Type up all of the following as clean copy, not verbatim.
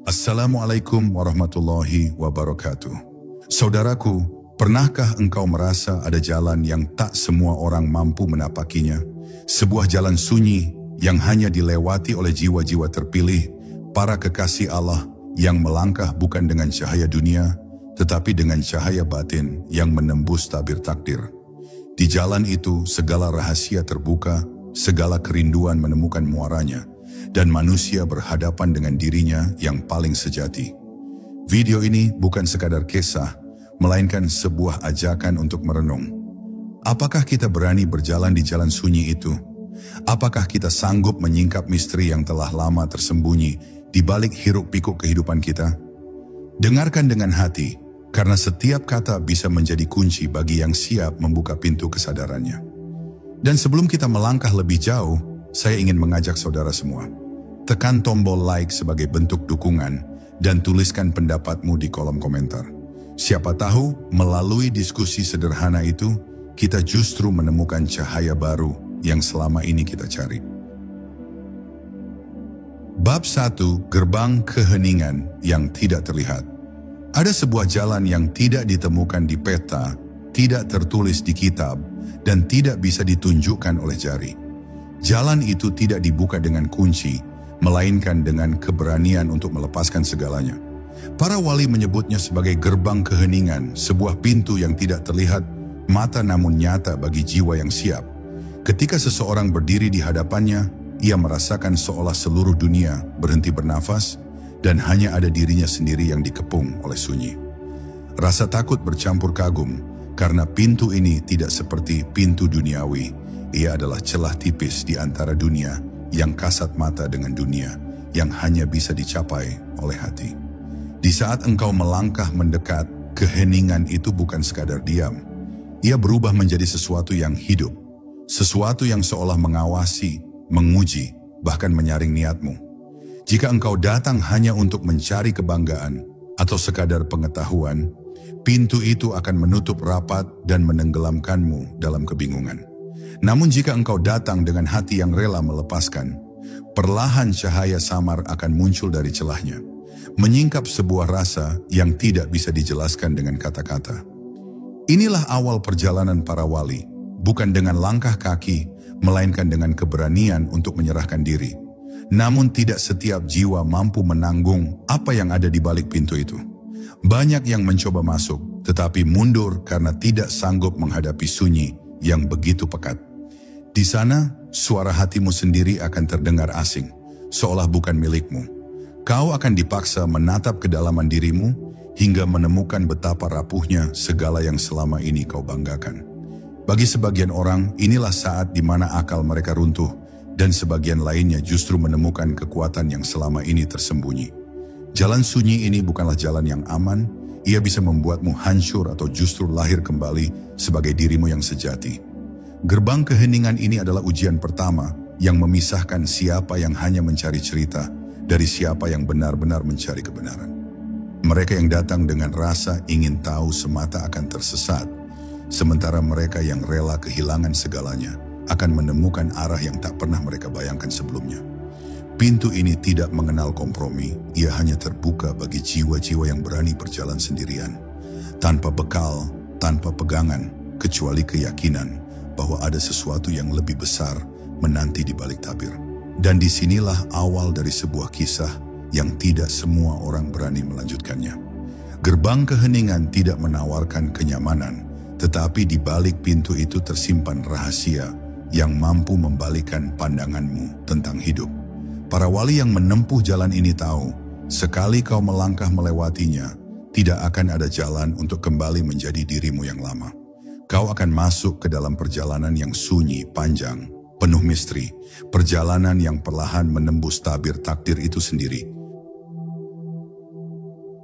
Assalamualaikum warahmatullahi wabarakatuh. Saudaraku, pernahkah engkau merasa ada jalan yang tak semua orang mampu menapakinya? Sebuah jalan sunyi yang hanya dilewati oleh jiwa-jiwa terpilih, para kekasih Allah yang melangkah bukan dengan cahaya dunia, tetapi dengan cahaya batin yang menembus tabir takdir. Di jalan itu segala rahasia terbuka, segala kerinduan menemukan muaranya, dan manusia berhadapan dengan dirinya yang paling sejati. Video ini bukan sekadar kisah, melainkan sebuah ajakan untuk merenung. Apakah kita berani berjalan di jalan sunyi itu? Apakah kita sanggup menyingkap misteri yang telah lama tersembunyi di balik hiruk-pikuk kehidupan kita? Dengarkan dengan hati, karena setiap kata bisa menjadi kunci bagi yang siap membuka pintu kesadarannya. Dan sebelum kita melangkah lebih jauh, saya ingin mengajak saudara semua. Tekan tombol like sebagai bentuk dukungan dan tuliskan pendapatmu di kolom komentar. Siapa tahu melalui diskusi sederhana itu, kita justru menemukan cahaya baru yang selama ini kita cari. Bab 1, Gerbang Keheningan yang tidak terlihat. Ada sebuah jalan yang tidak ditemukan di peta, tidak tertulis di kitab, dan tidak bisa ditunjukkan oleh jari. Jalan itu tidak dibuka dengan kunci, melainkan dengan keberanian untuk melepaskan segalanya. Para wali menyebutnya sebagai gerbang keheningan, sebuah pintu yang tidak terlihat mata namun nyata bagi jiwa yang siap. Ketika seseorang berdiri di hadapannya, ia merasakan seolah seluruh dunia berhenti bernafas dan hanya ada dirinya sendiri yang dikepung oleh sunyi. Rasa takut bercampur kagum karena pintu ini tidak seperti pintu duniawi. Ia adalah celah tipis di antara dunia yang kasat mata dengan dunia yang hanya bisa dicapai oleh hati. Di saat engkau melangkah mendekat, keheningan itu bukan sekadar diam. Ia berubah menjadi sesuatu yang hidup, sesuatu yang seolah mengawasi, menguji, bahkan menyaring niatmu. Jika engkau datang hanya untuk mencari kebanggaan atau sekadar pengetahuan, pintu itu akan menutup rapat dan menenggelamkanmu dalam kebingungan. Namun jika engkau datang dengan hati yang rela melepaskan, perlahan cahaya samar akan muncul dari celahnya, menyingkap sebuah rasa yang tidak bisa dijelaskan dengan kata-kata. Inilah awal perjalanan para wali, bukan dengan langkah kaki, melainkan dengan keberanian untuk menyerahkan diri. Namun tidak setiap jiwa mampu menanggung apa yang ada di balik pintu itu. Banyak yang mencoba masuk, tetapi mundur karena tidak sanggup menghadapi sunyi yang begitu pekat. Di sana, suara hatimu sendiri akan terdengar asing, seolah bukan milikmu. Kau akan dipaksa menatap kedalaman dirimu hingga menemukan betapa rapuhnya segala yang selama ini kau banggakan. Bagi sebagian orang, inilah saat di mana akal mereka runtuh, dan sebagian lainnya justru menemukan kekuatan yang selama ini tersembunyi. Jalan sunyi ini bukanlah jalan yang aman, ia bisa membuatmu hancur atau justru lahir kembali sebagai dirimu yang sejati. Gerbang keheningan ini adalah ujian pertama yang memisahkan siapa yang hanya mencari cerita dari siapa yang benar-benar mencari kebenaran. Mereka yang datang dengan rasa ingin tahu semata akan tersesat, sementara mereka yang rela kehilangan segalanya akan menemukan arah yang tak pernah mereka bayangkan sebelumnya. Pintu ini tidak mengenal kompromi, ia hanya terbuka bagi jiwa-jiwa yang berani berjalan sendirian, tanpa bekal, tanpa pegangan, kecuali keyakinan bahwa ada sesuatu yang lebih besar menanti di balik tabir. Dan disinilah awal dari sebuah kisah yang tidak semua orang berani melanjutkannya. Gerbang keheningan tidak menawarkan kenyamanan, tetapi di balik pintu itu tersimpan rahasia yang mampu membalikkan pandanganmu tentang hidup. Para wali yang menempuh jalan ini tahu, sekali kau melangkah melewatinya, tidak akan ada jalan untuk kembali menjadi dirimu yang lama. Kau akan masuk ke dalam perjalanan yang sunyi, panjang, penuh misteri, perjalanan yang perlahan menembus tabir takdir itu sendiri.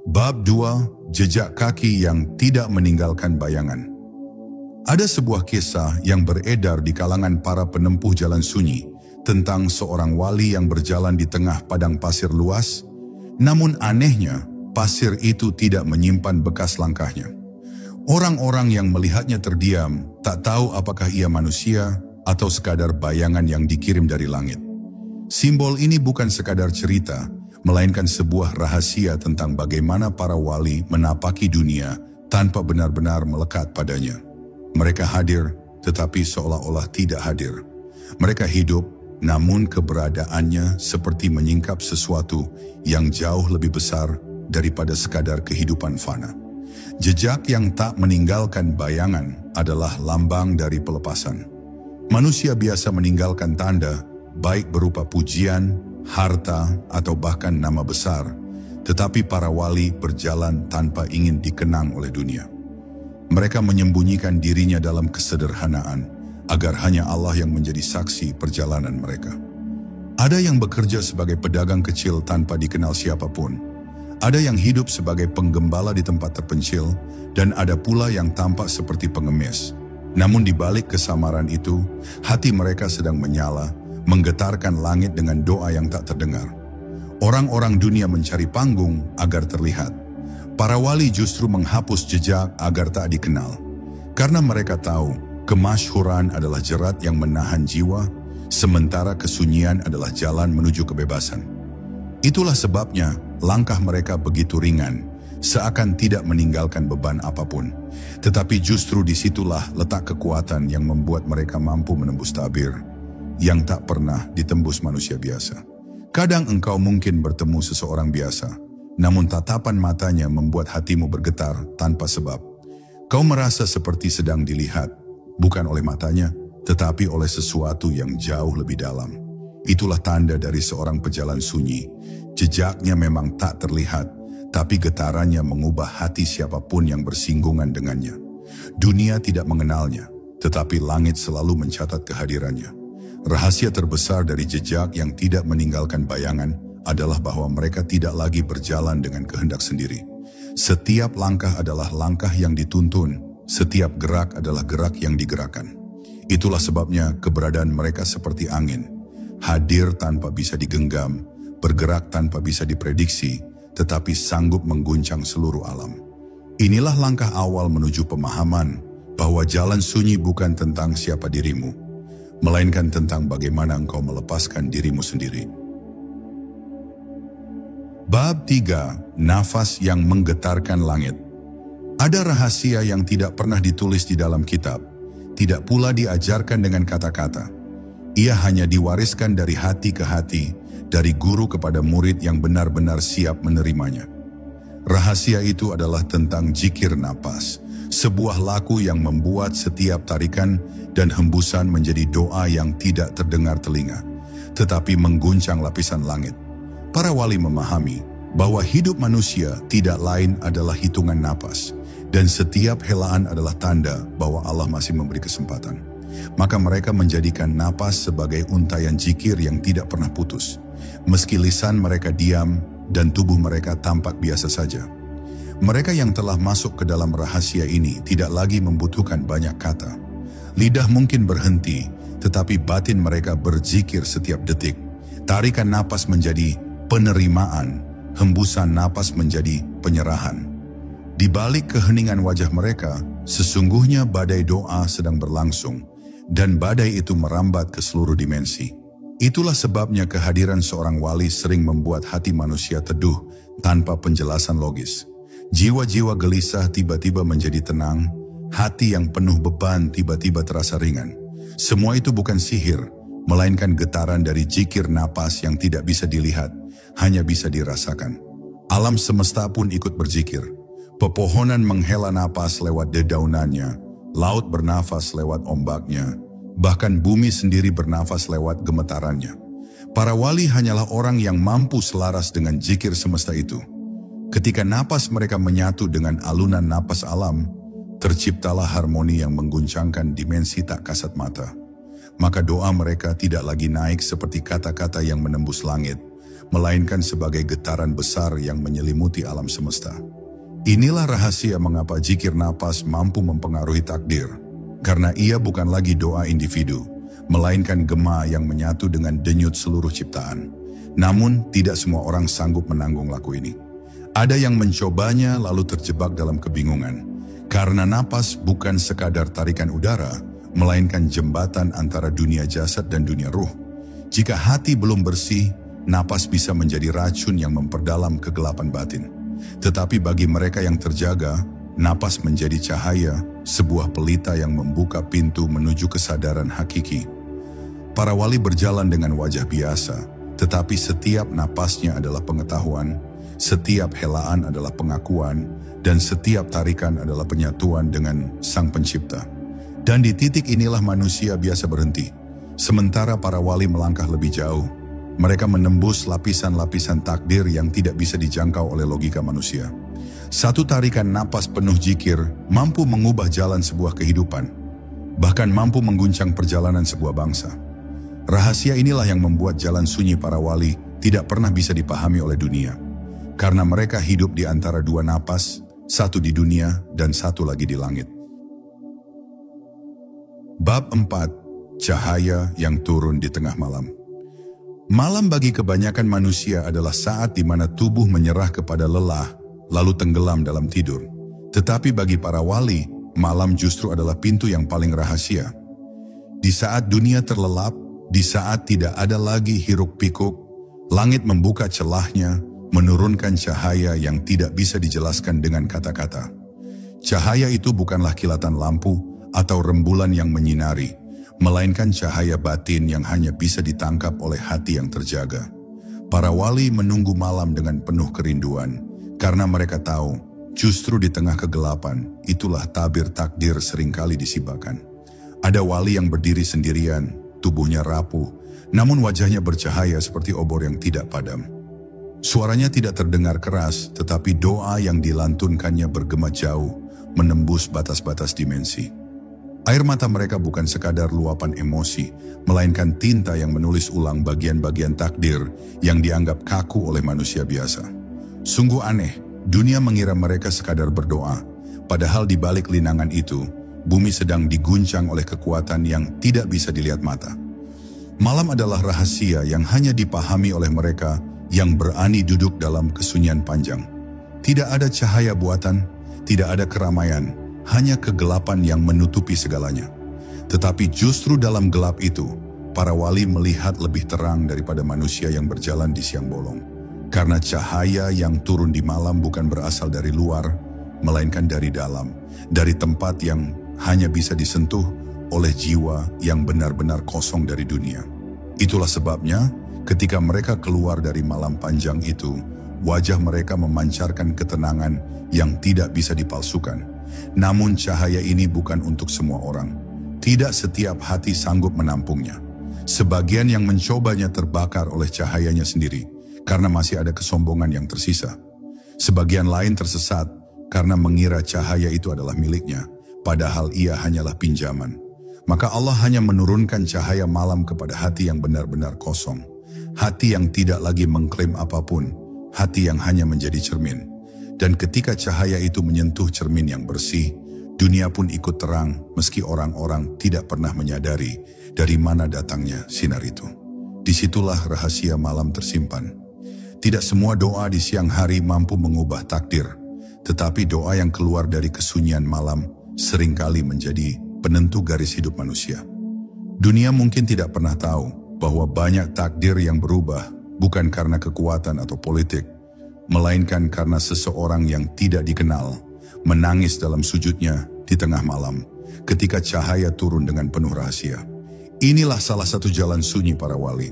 Bab 2, Jejak Kaki yang Tidak Meninggalkan Bayangan. Ada sebuah kisah yang beredar di kalangan para penempuh jalan sunyi tentang seorang wali yang berjalan di tengah padang pasir luas, namun anehnya pasir itu tidak menyimpan bekas langkahnya. Orang-orang yang melihatnya terdiam, tak tahu apakah ia manusia atau sekadar bayangan yang dikirim dari langit. Simbol ini bukan sekadar cerita, melainkan sebuah rahasia tentang bagaimana para wali menapaki dunia tanpa benar-benar melekat padanya. Mereka hadir, tetapi seolah-olah tidak hadir. Mereka hidup, namun keberadaannya seperti menyingkap sesuatu yang jauh lebih besar daripada sekadar kehidupan fana. Jejak yang tak meninggalkan bayangan adalah lambang dari pelepasan. Manusia biasa meninggalkan tanda, baik berupa pujian, harta, atau bahkan nama besar, tetapi para wali berjalan tanpa ingin dikenang oleh dunia. Mereka menyembunyikan dirinya dalam kesederhanaan, agar hanya Allah yang menjadi saksi perjalanan mereka. Ada yang bekerja sebagai pedagang kecil tanpa dikenal siapapun. Ada yang hidup sebagai penggembala di tempat terpencil, dan ada pula yang tampak seperti pengemis. Namun di balik kesamaran itu, hati mereka sedang menyala, menggetarkan langit dengan doa yang tak terdengar. Orang-orang dunia mencari panggung agar terlihat. Para wali justru menghapus jejak agar tak dikenal. Karena mereka tahu, kemasyhuran adalah jerat yang menahan jiwa, sementara kesunyian adalah jalan menuju kebebasan. Itulah sebabnya langkah mereka begitu ringan, seakan tidak meninggalkan beban apapun. Tetapi justru disitulah letak kekuatan yang membuat mereka mampu menembus tabir yang tak pernah ditembus manusia biasa. Kadang engkau mungkin bertemu seseorang biasa, namun tatapan matanya membuat hatimu bergetar tanpa sebab. Kau merasa seperti sedang dilihat, bukan oleh matanya, tetapi oleh sesuatu yang jauh lebih dalam. Itulah tanda dari seorang pejalan sunyi. Jejaknya memang tak terlihat, tapi getarannya mengubah hati siapapun yang bersinggungan dengannya. Dunia tidak mengenalnya, tetapi langit selalu mencatat kehadirannya. Rahasia terbesar dari jejak yang tidak meninggalkan bayangan adalah bahwa mereka tidak lagi berjalan dengan kehendak sendiri. Setiap langkah adalah langkah yang dituntun, setiap gerak adalah gerak yang digerakkan. Itulah sebabnya keberadaan mereka seperti angin, hadir tanpa bisa digenggam, bergerak tanpa bisa diprediksi, tetapi sanggup mengguncang seluruh alam. Inilah langkah awal menuju pemahaman bahwa jalan sunyi bukan tentang siapa dirimu, melainkan tentang bagaimana engkau melepaskan dirimu sendiri. Bab 3. Nafas yang menggetarkan langit. Ada rahasia yang tidak pernah ditulis di dalam kitab, tidak pula diajarkan dengan kata-kata. Ia hanya diwariskan dari hati ke hati, dari guru kepada murid yang benar-benar siap menerimanya. Rahasia itu adalah tentang zikir napas, sebuah laku yang membuat setiap tarikan dan hembusan menjadi doa yang tidak terdengar telinga, tetapi mengguncang lapisan langit. Para wali memahami bahwa hidup manusia tidak lain adalah hitungan napas, dan setiap helaan adalah tanda bahwa Allah masih memberi kesempatan. Maka mereka menjadikan napas sebagai untayan zikir yang tidak pernah putus. Meski lisan mereka diam dan tubuh mereka tampak biasa saja. Mereka yang telah masuk ke dalam rahasia ini tidak lagi membutuhkan banyak kata. Lidah mungkin berhenti, tetapi batin mereka berzikir setiap detik. Tarikan napas menjadi penerimaan, hembusan napas menjadi penyerahan. Di balik keheningan wajah mereka, sesungguhnya badai doa sedang berlangsung, dan badai itu merambat ke seluruh dimensi. Itulah sebabnya kehadiran seorang wali sering membuat hati manusia teduh tanpa penjelasan logis. Jiwa-jiwa gelisah tiba-tiba menjadi tenang, hati yang penuh beban tiba-tiba terasa ringan. Semua itu bukan sihir, melainkan getaran dari zikir napas yang tidak bisa dilihat, hanya bisa dirasakan. Alam semesta pun ikut berzikir. Pepohonan menghela napas lewat dedaunannya, laut bernafas lewat ombaknya, bahkan bumi sendiri bernafas lewat gemetarannya. Para wali hanyalah orang yang mampu selaras dengan zikir semesta itu. Ketika napas mereka menyatu dengan alunan napas alam, terciptalah harmoni yang mengguncangkan dimensi tak kasat mata. Maka doa mereka tidak lagi naik seperti kata-kata yang menembus langit, melainkan sebagai getaran besar yang menyelimuti alam semesta. Inilah rahasia mengapa zikir napas mampu mempengaruhi takdir. Karena ia bukan lagi doa individu, melainkan gema yang menyatu dengan denyut seluruh ciptaan. Namun, tidak semua orang sanggup menanggung laku ini. Ada yang mencobanya lalu terjebak dalam kebingungan. Karena napas bukan sekadar tarikan udara, melainkan jembatan antara dunia jasad dan dunia ruh. Jika hati belum bersih, napas bisa menjadi racun yang memperdalam kegelapan batin. Tetapi bagi mereka yang terjaga, napas menjadi cahaya, sebuah pelita yang membuka pintu menuju kesadaran hakiki. Para wali berjalan dengan wajah biasa, tetapi setiap napasnya adalah pengetahuan, setiap helaan adalah pengakuan, dan setiap tarikan adalah penyatuan dengan Sang Pencipta. Dan di titik inilah manusia biasa berhenti. Sementara para wali melangkah lebih jauh, mereka menembus lapisan-lapisan takdir yang tidak bisa dijangkau oleh logika manusia. Satu tarikan napas penuh zikir mampu mengubah jalan sebuah kehidupan, bahkan mampu mengguncang perjalanan sebuah bangsa. Rahasia inilah yang membuat jalan sunyi para wali tidak pernah bisa dipahami oleh dunia. Karena mereka hidup di antara dua napas, satu di dunia dan satu lagi di langit. Bab 4. Cahaya yang turun di tengah malam. Malam bagi kebanyakan manusia adalah saat di mana tubuh menyerah kepada lelah, lalu tenggelam dalam tidur. Tetapi bagi para wali, malam justru adalah pintu yang paling rahasia. Di saat dunia terlelap, di saat tidak ada lagi hiruk-pikuk, langit membuka celahnya, menurunkan cahaya yang tidak bisa dijelaskan dengan kata-kata. Cahaya itu bukanlah kilatan lampu atau rembulan yang menyinari, melainkan cahaya batin yang hanya bisa ditangkap oleh hati yang terjaga. Para wali menunggu malam dengan penuh kerinduan, karena mereka tahu, justru di tengah kegelapan, itulah tabir takdir seringkali disibakan. Ada wali yang berdiri sendirian, tubuhnya rapuh, namun wajahnya bercahaya seperti obor yang tidak padam. Suaranya tidak terdengar keras, tetapi doa yang dilantunkannya bergema jauh, menembus batas-batas dimensi. Air mata mereka bukan sekadar luapan emosi, melainkan tinta yang menulis ulang bagian-bagian takdir yang dianggap kaku oleh manusia biasa. Sungguh aneh, dunia mengira mereka sekadar berdoa, padahal di balik linangan itu, bumi sedang diguncang oleh kekuatan yang tidak bisa dilihat mata. Malam adalah rahasia yang hanya dipahami oleh mereka yang berani duduk dalam kesunyian panjang. Tidak ada cahaya buatan, tidak ada keramaian, hanya kegelapan yang menutupi segalanya. Tetapi justru dalam gelap itu, para wali melihat lebih terang daripada manusia yang berjalan di siang bolong. Karena cahaya yang turun di malam bukan berasal dari luar, melainkan dari dalam, dari tempat yang hanya bisa disentuh oleh jiwa yang benar-benar kosong dari dunia. Itulah sebabnya, ketika mereka keluar dari malam panjang itu, wajah mereka memancarkan ketenangan yang tidak bisa dipalsukan. Namun cahaya ini bukan untuk semua orang. Tidak setiap hati sanggup menampungnya. Sebagian yang mencobanya terbakar oleh cahayanya sendiri, karena masih ada kesombongan yang tersisa. Sebagian lain tersesat, karena mengira cahaya itu adalah miliknya, padahal ia hanyalah pinjaman. Maka Allah hanya menurunkan cahaya malam kepada hati yang benar-benar kosong. Hati yang tidak lagi mengklaim apapun, hati yang hanya menjadi cermin. Dan ketika cahaya itu menyentuh cermin yang bersih, dunia pun ikut terang meski orang-orang tidak pernah menyadari dari mana datangnya sinar itu. Disitulah rahasia malam tersimpan. Tidak semua doa di siang hari mampu mengubah takdir, tetapi doa yang keluar dari kesunyian malam seringkali menjadi penentu garis hidup manusia. Dunia mungkin tidak pernah tahu bahwa banyak takdir yang berubah bukan karena kekuatan atau politik, melainkan karena seseorang yang tidak dikenal menangis dalam sujudnya di tengah malam ketika cahaya turun dengan penuh rahasia. Inilah salah satu jalan sunyi para wali,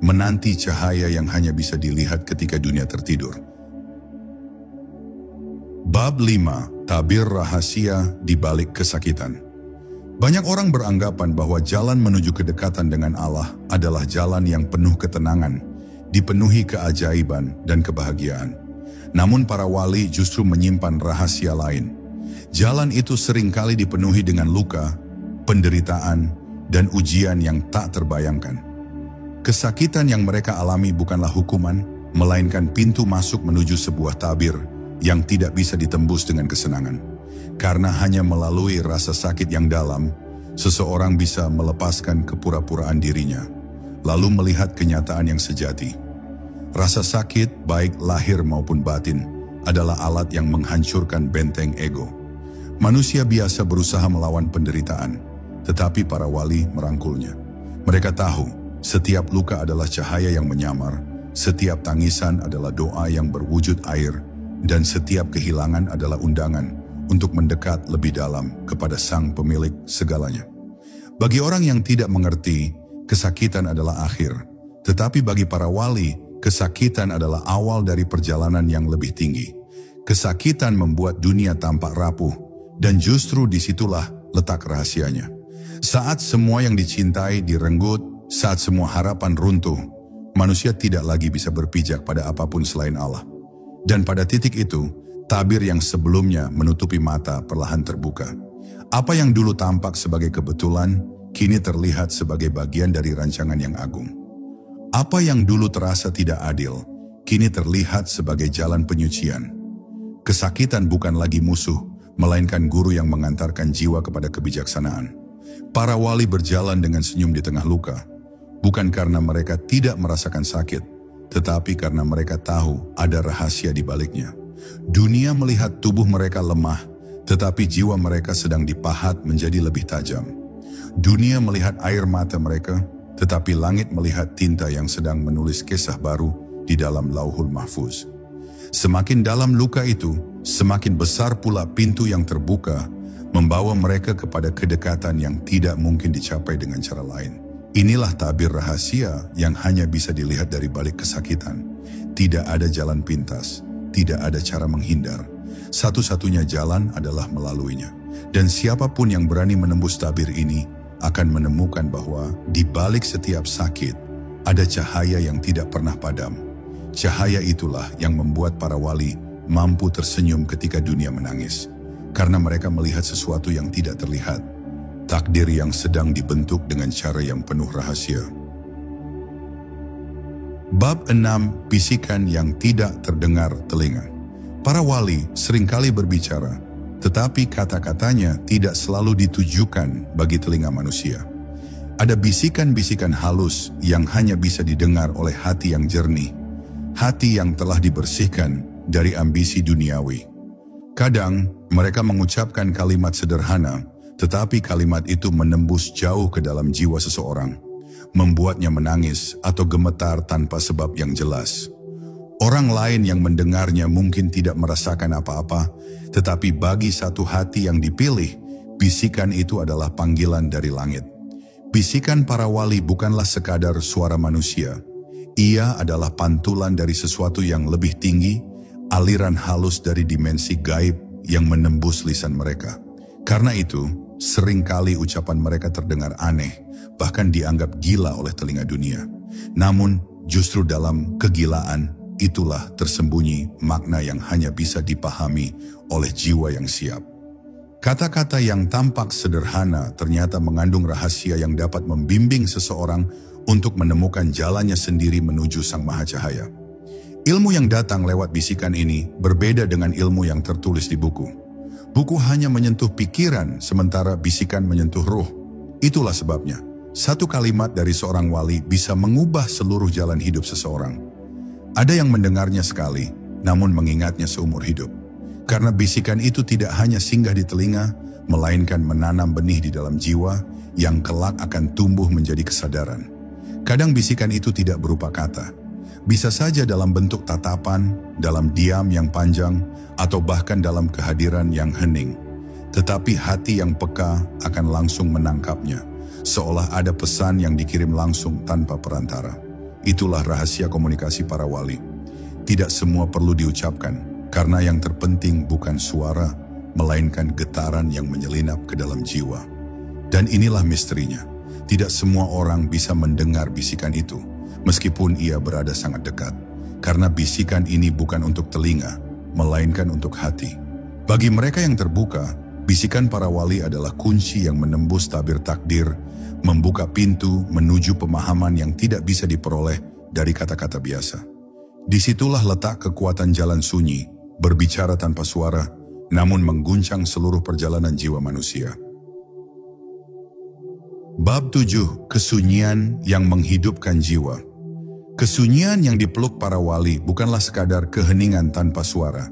menanti cahaya yang hanya bisa dilihat ketika dunia tertidur. Bab 5. Tabir rahasia di balik kesakitan. Banyak orang beranggapan bahwa jalan menuju kedekatan dengan Allah adalah jalan yang penuh ketenangan, dipenuhi keajaiban dan kebahagiaan. Namun para wali justru menyimpan rahasia lain. Jalan itu seringkali dipenuhi dengan luka, penderitaan, dan ujian yang tak terbayangkan. Kesakitan yang mereka alami bukanlah hukuman, melainkan pintu masuk menuju sebuah tabir yang tidak bisa ditembus dengan kesenangan. Karena hanya melalui rasa sakit yang dalam, seseorang bisa melepaskan kepura-puraan dirinya, lalu melihat kenyataan yang sejati. Rasa sakit, baik lahir maupun batin, adalah alat yang menghancurkan benteng ego. Manusia biasa berusaha melawan penderitaan, tetapi para wali merangkulnya. Mereka tahu, setiap luka adalah cahaya yang menyamar, setiap tangisan adalah doa yang berwujud air, dan setiap kehilangan adalah undangan untuk mendekat lebih dalam kepada Sang Pemilik segalanya. Bagi orang yang tidak mengerti, kesakitan adalah akhir, tetapi bagi para wali, kesakitan adalah awal dari perjalanan yang lebih tinggi. Kesakitan membuat dunia tampak rapuh, dan justru disitulah letak rahasianya. Saat semua yang dicintai direnggut, saat semua harapan runtuh, manusia tidak lagi bisa berpijak pada apapun selain Allah. Dan pada titik itu, tabir yang sebelumnya menutupi mata perlahan terbuka. Apa yang dulu tampak sebagai kebetulan, kini terlihat sebagai bagian dari rancangan yang agung. Apa yang dulu terasa tidak adil, kini terlihat sebagai jalan penyucian. Kesakitan bukan lagi musuh, melainkan guru yang mengantarkan jiwa kepada kebijaksanaan. Para wali berjalan dengan senyum di tengah luka, bukan karena mereka tidak merasakan sakit, tetapi karena mereka tahu ada rahasia di baliknya. Dunia melihat tubuh mereka lemah, tetapi jiwa mereka sedang dipahat menjadi lebih tajam. Dunia melihat air mata mereka, tetapi langit melihat tinta yang sedang menulis kisah baru di dalam Lauhul Mahfuz. Semakin dalam luka itu, semakin besar pula pintu yang terbuka, membawa mereka kepada kedekatan yang tidak mungkin dicapai dengan cara lain. Inilah tabir rahasia yang hanya bisa dilihat dari balik kesakitan. Tidak ada jalan pintas, tidak ada cara menghindar. Satu-satunya jalan adalah melaluinya. Dan siapapun yang berani menembus tabir ini akan menemukan bahwa di balik setiap sakit ada cahaya yang tidak pernah padam. Cahaya itulah yang membuat para wali mampu tersenyum ketika dunia menangis. Karena mereka melihat sesuatu yang tidak terlihat. Takdir yang sedang dibentuk dengan cara yang penuh rahasia. Bab 6. Bisikan yang tidak terdengar telinga. Para wali seringkali berbicara, tetapi kata-katanya tidak selalu ditujukan bagi telinga manusia. Ada bisikan-bisikan halus yang hanya bisa didengar oleh hati yang jernih, hati yang telah dibersihkan dari ambisi duniawi. Kadang mereka mengucapkan kalimat sederhana, tetapi kalimat itu menembus jauh ke dalam jiwa seseorang, membuatnya menangis atau gemetar tanpa sebab yang jelas. Orang lain yang mendengarnya mungkin tidak merasakan apa-apa, tetapi bagi satu hati yang dipilih, bisikan itu adalah panggilan dari langit. Bisikan para wali bukanlah sekadar suara manusia. Ia adalah pantulan dari sesuatu yang lebih tinggi, aliran halus dari dimensi gaib yang menembus lisan mereka. Karena itu, seringkali ucapan mereka terdengar aneh, bahkan dianggap gila oleh telinga dunia. Namun, justru dalam kegilaan, itulah tersembunyi makna yang hanya bisa dipahami oleh jiwa yang siap. Kata-kata yang tampak sederhana ternyata mengandung rahasia yang dapat membimbing seseorang untuk menemukan jalannya sendiri menuju Sang Maha Cahaya. Ilmu yang datang lewat bisikan ini berbeda dengan ilmu yang tertulis di buku. Buku hanya menyentuh pikiran, sementara bisikan menyentuh ruh. Itulah sebabnya, satu kalimat dari seorang wali bisa mengubah seluruh jalan hidup seseorang. Ada yang mendengarnya sekali, namun mengingatnya seumur hidup. Karena bisikan itu tidak hanya singgah di telinga, melainkan menanam benih di dalam jiwa yang kelak akan tumbuh menjadi kesadaran. Kadang bisikan itu tidak berupa kata. Bisa saja dalam bentuk tatapan, dalam diam yang panjang, atau bahkan dalam kehadiran yang hening. Tetapi hati yang peka akan langsung menangkapnya, seolah ada pesan yang dikirim langsung tanpa perantara. Itulah rahasia komunikasi para wali. Tidak semua perlu diucapkan, karena yang terpenting bukan suara, melainkan getaran yang menyelinap ke dalam jiwa. Dan inilah misterinya. Tidak semua orang bisa mendengar bisikan itu, meskipun ia berada sangat dekat. Karena bisikan ini bukan untuk telinga, melainkan untuk hati. Bagi mereka yang terbuka, bisikan para wali adalah kunci yang menembus tabir takdir, membuka pintu menuju pemahaman yang tidak bisa diperoleh dari kata-kata biasa. Disitulah letak kekuatan jalan sunyi, berbicara tanpa suara, namun mengguncang seluruh perjalanan jiwa manusia. Bab 7. Kesunyian yang menghidupkan jiwa. Kesunyian yang dipeluk para wali bukanlah sekadar keheningan tanpa suara.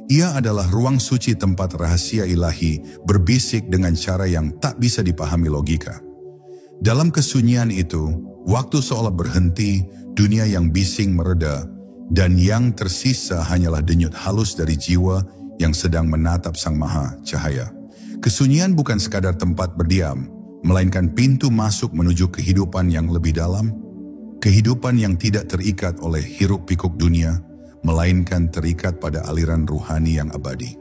Ia adalah ruang suci tempat rahasia ilahi berbisik dengan cara yang tak bisa dipahami logika. Dalam kesunyian itu, waktu seolah berhenti, dunia yang bising mereda, dan yang tersisa hanyalah denyut halus dari jiwa yang sedang menatap Sang Maha Cahaya. Kesunyian bukan sekadar tempat berdiam, melainkan pintu masuk menuju kehidupan yang lebih dalam, kehidupan yang tidak terikat oleh hiruk-pikuk dunia, melainkan terikat pada aliran ruhani yang abadi.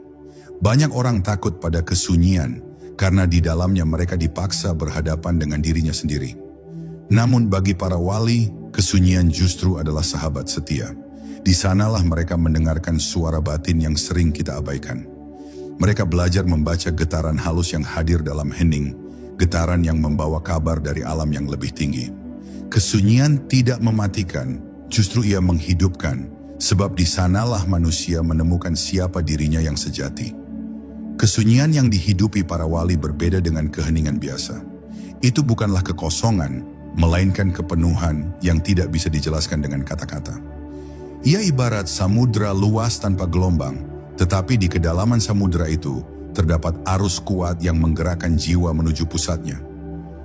Banyak orang takut pada kesunyian karena di dalamnya mereka dipaksa berhadapan dengan dirinya sendiri. Namun bagi para wali, kesunyian justru adalah sahabat setia. Di sanalah mereka mendengarkan suara batin yang sering kita abaikan. Mereka belajar membaca getaran halus yang hadir dalam hening, getaran yang membawa kabar dari alam yang lebih tinggi. Kesunyian tidak mematikan, justru ia menghidupkan, sebab di sanalah manusia menemukan siapa dirinya yang sejati. Kesunyian yang dihidupi para wali berbeda dengan keheningan biasa. Itu bukanlah kekosongan, melainkan kepenuhan yang tidak bisa dijelaskan dengan kata-kata. Ia ibarat samudra luas tanpa gelombang, tetapi di kedalaman samudra itu terdapat arus kuat yang menggerakkan jiwa menuju pusatnya.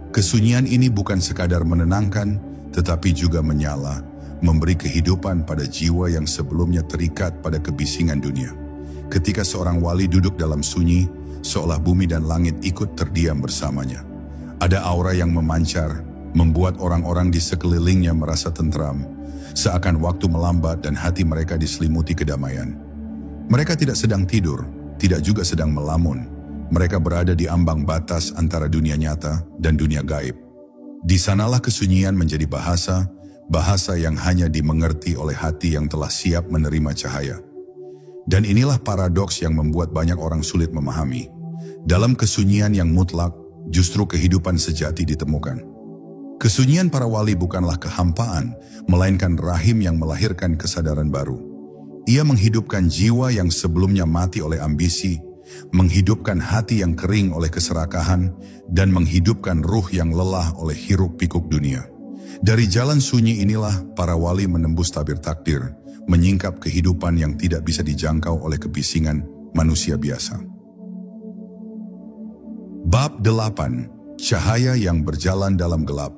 Kesunyian ini bukan sekadar menenangkan, tetapi juga menyala, memberi kehidupan pada jiwa yang sebelumnya terikat pada kebisingan dunia. Ketika seorang wali duduk dalam sunyi, seolah bumi dan langit ikut terdiam bersamanya. Ada aura yang memancar, membuat orang-orang di sekelilingnya merasa tentram, seakan waktu melambat dan hati mereka diselimuti kedamaian. Mereka tidak sedang tidur, tidak juga sedang melamun. Mereka berada di ambang batas antara dunia nyata dan dunia gaib. Di sanalah kesunyian menjadi bahasa, bahasa yang hanya dimengerti oleh hati yang telah siap menerima cahaya. Dan inilah paradoks yang membuat banyak orang sulit memahami. Dalam kesunyian yang mutlak, justru kehidupan sejati ditemukan. Kesunyian para wali bukanlah kehampaan, melainkan rahim yang melahirkan kesadaran baru. Ia menghidupkan jiwa yang sebelumnya mati oleh ambisi, menghidupkan hati yang kering oleh keserakahan, dan menghidupkan ruh yang lelah oleh hiruk-pikuk dunia. Dari jalan sunyi inilah para wali menembus tabir takdir, menyingkap kehidupan yang tidak bisa dijangkau oleh kebisingan manusia biasa. Bab 8. Cahaya yang berjalan dalam gelap.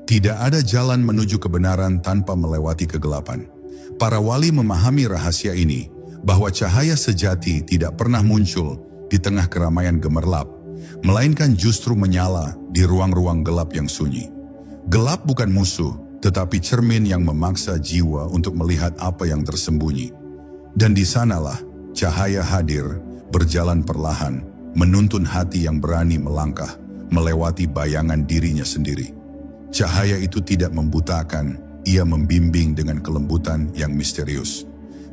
Tidak ada jalan menuju kebenaran tanpa melewati kegelapan. Para wali memahami rahasia ini, bahwa cahaya sejati tidak pernah muncul di tengah keramaian gemerlap, melainkan justru menyala di ruang-ruang gelap yang sunyi. Gelap bukan musuh, tetapi cermin yang memaksa jiwa untuk melihat apa yang tersembunyi. Dan di sanalah cahaya hadir, berjalan perlahan, menuntun hati yang berani melangkah, melewati bayangan dirinya sendiri. Cahaya itu tidak membutakan, ia membimbing dengan kelembutan yang misterius.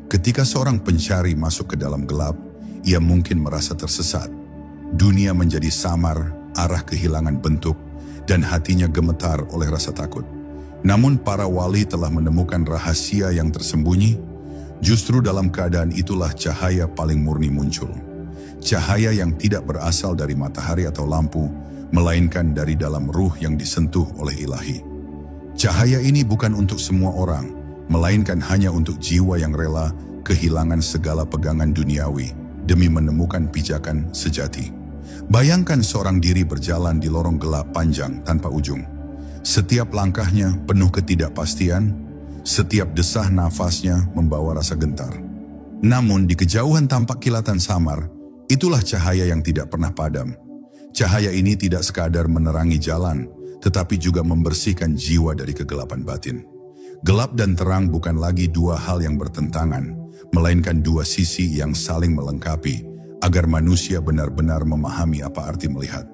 Ketika seorang pencari masuk ke dalam gelap, ia mungkin merasa tersesat. Dunia menjadi samar, arah kehilangan bentuk, dan hatinya gemetar oleh rasa takut. Namun para wali telah menemukan rahasia yang tersembunyi. Justru dalam keadaan itulah cahaya paling murni muncul. Cahaya yang tidak berasal dari matahari atau lampu, melainkan dari dalam ruh yang disentuh oleh ilahi. Cahaya ini bukan untuk semua orang, melainkan hanya untuk jiwa yang rela kehilangan segala pegangan duniawi demi menemukan pijakan sejati. Bayangkan seorang diri berjalan di lorong gelap panjang tanpa ujung. Setiap langkahnya penuh ketidakpastian, setiap desah nafasnya membawa rasa gentar. Namun di kejauhan tampak kilatan samar, itulah cahaya yang tidak pernah padam. Cahaya ini tidak sekadar menerangi jalan, tetapi juga membersihkan jiwa dari kegelapan batin. Gelap dan terang bukan lagi dua hal yang bertentangan, melainkan dua sisi yang saling melengkapi, agar manusia benar-benar memahami apa arti melihat.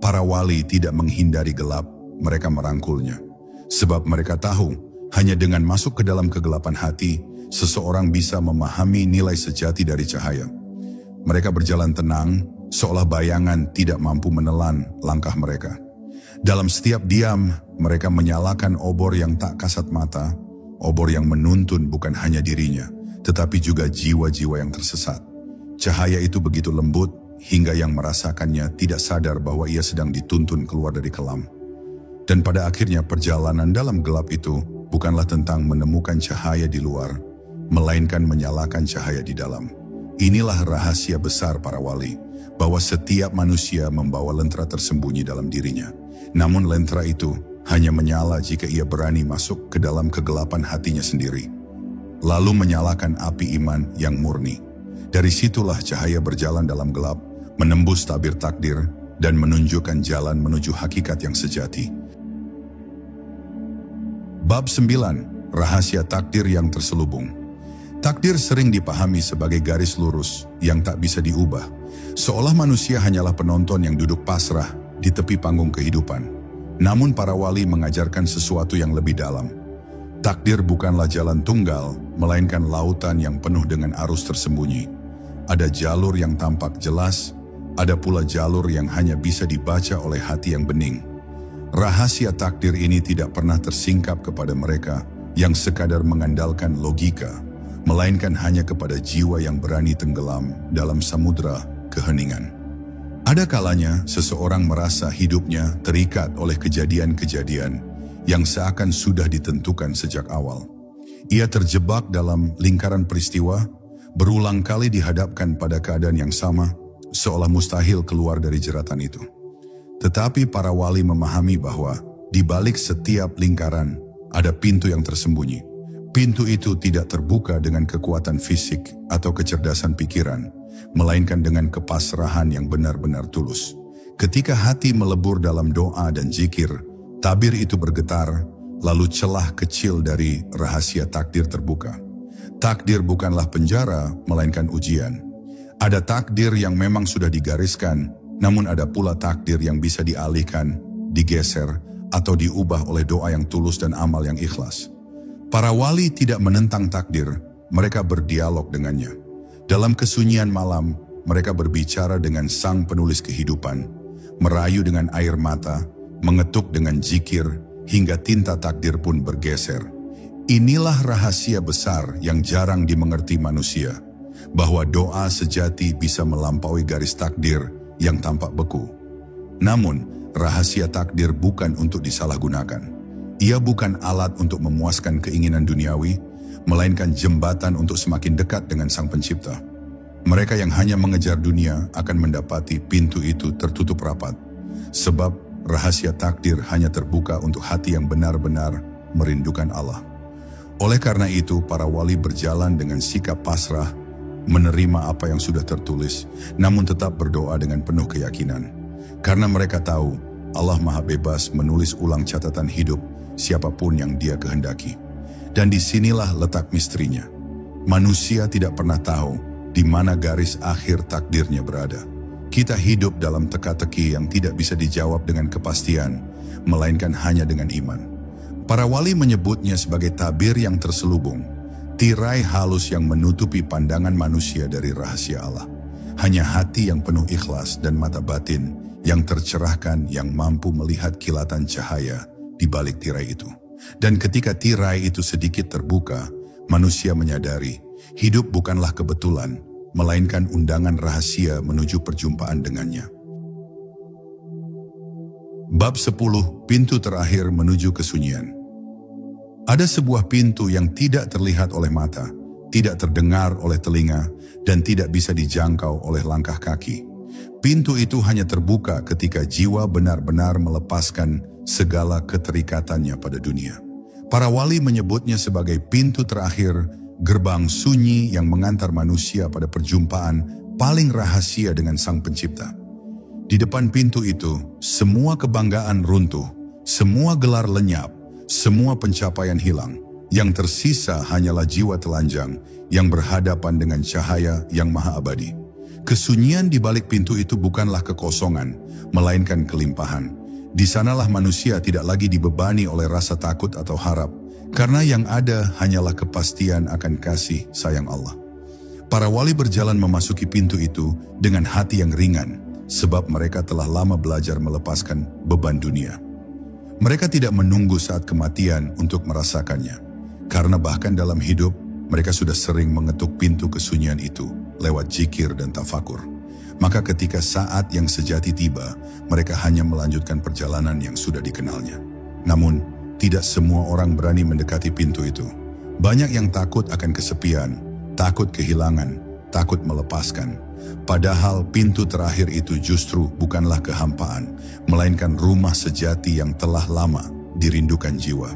Para wali tidak menghindari gelap, mereka merangkulnya. Sebab mereka tahu, hanya dengan masuk ke dalam kegelapan hati, seseorang bisa memahami nilai sejati dari cahaya. Mereka berjalan tenang, seolah bayangan tidak mampu menelan langkah mereka. Dalam setiap diam, mereka menyalakan obor yang tak kasat mata, obor yang menuntun bukan hanya dirinya, tetapi juga jiwa-jiwa yang tersesat. Cahaya itu begitu lembut, hingga yang merasakannya tidak sadar bahwa ia sedang dituntun keluar dari kelam. Dan pada akhirnya perjalanan dalam gelap itu bukanlah tentang menemukan cahaya di luar, melainkan menyalakan cahaya di dalam. Inilah rahasia besar para wali, bahwa setiap manusia membawa lentera tersembunyi dalam dirinya. Namun lentera itu hanya menyala jika ia berani masuk ke dalam kegelapan hatinya sendiri, lalu menyalakan api iman yang murni. Dari situlah cahaya berjalan dalam gelap, menembus tabir takdir, dan menunjukkan jalan menuju hakikat yang sejati. Bab 9. Rahasia takdir yang terselubung. Takdir sering dipahami sebagai garis lurus yang tak bisa diubah, seolah manusia hanyalah penonton yang duduk pasrah di tepi panggung kehidupan. Namun para wali mengajarkan sesuatu yang lebih dalam. Takdir bukanlah jalan tunggal, melainkan lautan yang penuh dengan arus tersembunyi. Ada jalur yang tampak jelas, ada pula jalur yang hanya bisa dibaca oleh hati yang bening. Rahasia takdir ini tidak pernah tersingkap kepada mereka yang sekadar mengandalkan logika, melainkan hanya kepada jiwa yang berani tenggelam dalam samudera keheningan. Ada kalanya seseorang merasa hidupnya terikat oleh kejadian-kejadian yang seakan sudah ditentukan sejak awal. Ia terjebak dalam lingkaran peristiwa, berulang kali dihadapkan pada keadaan yang sama, seolah mustahil keluar dari jeratan itu. Tetapi para wali memahami bahwa di balik setiap lingkaran ada pintu yang tersembunyi. Pintu itu tidak terbuka dengan kekuatan fisik atau kecerdasan pikiran, melainkan dengan kepasrahan yang benar-benar tulus. Ketika hati melebur dalam doa dan zikir, tabir itu bergetar, lalu celah kecil dari rahasia takdir terbuka. Takdir bukanlah penjara, melainkan ujian. Ada takdir yang memang sudah digariskan, namun ada pula takdir yang bisa dialihkan, digeser, atau diubah oleh doa yang tulus dan amal yang ikhlas. Para wali tidak menentang takdir, mereka berdialog dengannya. Dalam kesunyian malam, mereka berbicara dengan sang penulis kehidupan, merayu dengan air mata, mengetuk dengan zikir, hingga tinta takdir pun bergeser. Inilah rahasia besar yang jarang dimengerti manusia, bahwa doa sejati bisa melampaui garis takdir yang tampak beku. Namun, rahasia takdir bukan untuk disalahgunakan. Ia bukan alat untuk memuaskan keinginan duniawi, melainkan jembatan untuk semakin dekat dengan Sang Pencipta. Mereka yang hanya mengejar dunia akan mendapati pintu itu tertutup rapat, sebab rahasia takdir hanya terbuka untuk hati yang benar-benar merindukan Allah. Oleh karena itu, para wali berjalan dengan sikap pasrah, menerima apa yang sudah tertulis, namun tetap berdoa dengan penuh keyakinan. Karena mereka tahu, Allah Maha Bebas menulis ulang catatan hidup siapapun yang Dia kehendaki. Dan disinilah letak misterinya. Manusia tidak pernah tahu di mana garis akhir takdirnya berada. Kita hidup dalam teka-teki yang tidak bisa dijawab dengan kepastian, melainkan hanya dengan iman. Para wali menyebutnya sebagai tabir yang terselubung, tirai halus yang menutupi pandangan manusia dari rahasia Allah. Hanya hati yang penuh ikhlas dan mata batin yang tercerahkan yang mampu melihat kilatan cahaya di balik tirai itu. Dan ketika tirai itu sedikit terbuka, manusia menyadari hidup bukanlah kebetulan, melainkan undangan rahasia menuju perjumpaan dengannya. Bab 10. Pintu terakhir menuju kesunyian. Ada sebuah pintu yang tidak terlihat oleh mata, tidak terdengar oleh telinga, dan tidak bisa dijangkau oleh langkah kaki. Pintu itu hanya terbuka ketika jiwa benar-benar melepaskan segala keterikatannya pada dunia. Para wali menyebutnya sebagai pintu terakhir, gerbang sunyi yang mengantar manusia pada perjumpaan paling rahasia dengan Sang Pencipta. Di depan pintu itu, semua kebanggaan runtuh, semua gelar lenyap, semua pencapaian hilang. Yang tersisa hanyalah jiwa telanjang yang berhadapan dengan cahaya yang maha abadi. Kesunyian di balik pintu itu bukanlah kekosongan, melainkan kelimpahan. Di sanalah manusia tidak lagi dibebani oleh rasa takut atau harap, karena yang ada hanyalah kepastian akan kasih sayang Allah. Para wali berjalan memasuki pintu itu dengan hati yang ringan, sebab mereka telah lama belajar melepaskan beban dunia. Mereka tidak menunggu saat kematian untuk merasakannya, karena bahkan dalam hidup, mereka sudah sering mengetuk pintu kesunyian itu lewat zikir dan tafakur. Maka ketika saat yang sejati tiba, mereka hanya melanjutkan perjalanan yang sudah dikenalnya. Namun, tidak semua orang berani mendekati pintu itu. Banyak yang takut akan kesepian, takut kehilangan, takut melepaskan. Padahal pintu terakhir itu justru bukanlah kehampaan, melainkan rumah sejati yang telah lama dirindukan jiwa.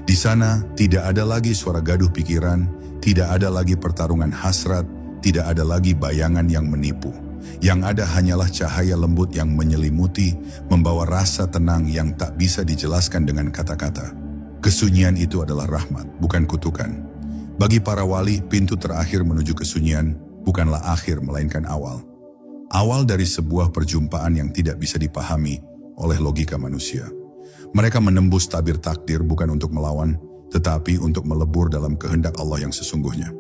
Di sana tidak ada lagi suara gaduh pikiran, tidak ada lagi pertarungan hasrat, tidak ada lagi bayangan yang menipu. Yang ada hanyalah cahaya lembut yang menyelimuti, membawa rasa tenang yang tak bisa dijelaskan dengan kata-kata. Kesunyian itu adalah rahmat, bukan kutukan. Bagi para wali, pintu terakhir menuju kesunyian bukanlah akhir melainkan awal. Awal dari sebuah perjumpaan yang tidak bisa dipahami oleh logika manusia. Mereka menembus tabir takdir bukan untuk melawan, tetapi untuk melebur dalam kehendak Allah yang sesungguhnya.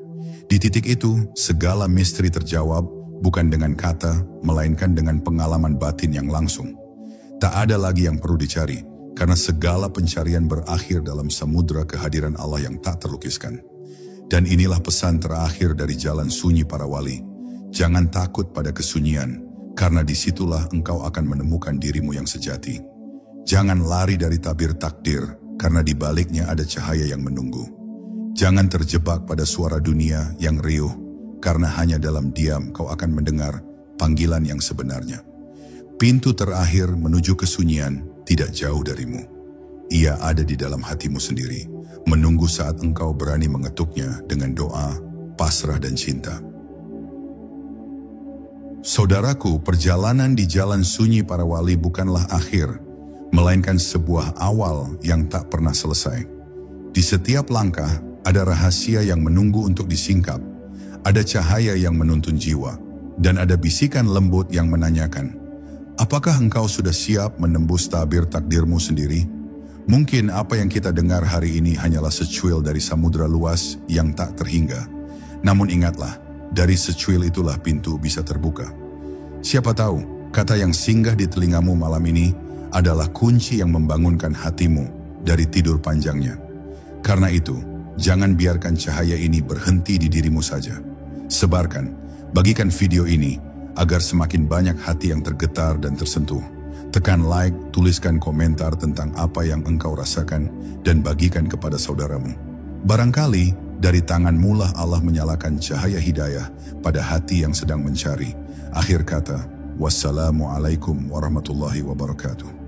Di titik itu, segala misteri terjawab bukan dengan kata, melainkan dengan pengalaman batin yang langsung. Tak ada lagi yang perlu dicari, karena segala pencarian berakhir dalam samudera kehadiran Allah yang tak terlukiskan. Dan inilah pesan terakhir dari jalan sunyi para wali. Jangan takut pada kesunyian, karena disitulah engkau akan menemukan dirimu yang sejati. Jangan lari dari tabir takdir, karena di baliknya ada cahaya yang menunggu. Jangan terjebak pada suara dunia yang riuh, karena hanya dalam diam kau akan mendengar panggilan yang sebenarnya. Pintu terakhir menuju kesunyian tidak jauh darimu. Ia ada di dalam hatimu sendiri, menunggu saat engkau berani mengetuknya dengan doa, pasrah dan cinta. Saudaraku, perjalanan di jalan sunyi para wali bukanlah akhir, melainkan sebuah awal yang tak pernah selesai. Di setiap langkah ada rahasia yang menunggu untuk disingkap, ada cahaya yang menuntun jiwa, dan ada bisikan lembut yang menanyakan, apakah engkau sudah siap menembus tabir takdirmu sendiri? Mungkin apa yang kita dengar hari ini hanyalah secuil dari samudera luas yang tak terhingga. Namun ingatlah, dari secuil itulah pintu bisa terbuka. Siapa tahu, kata yang singgah di telingamu malam ini adalah kunci yang membangunkan hatimu dari tidur panjangnya. Karena itu, jangan biarkan cahaya ini berhenti di dirimu saja. Sebarkan, bagikan video ini agar semakin banyak hati yang tergetar dan tersentuh. Tekan like, tuliskan komentar tentang apa yang engkau rasakan dan bagikan kepada saudaramu. Barangkali dari tanganmu lah Allah menyalakan cahaya hidayah pada hati yang sedang mencari. Akhir kata, wassalamualaikum warahmatullahi wabarakatuh.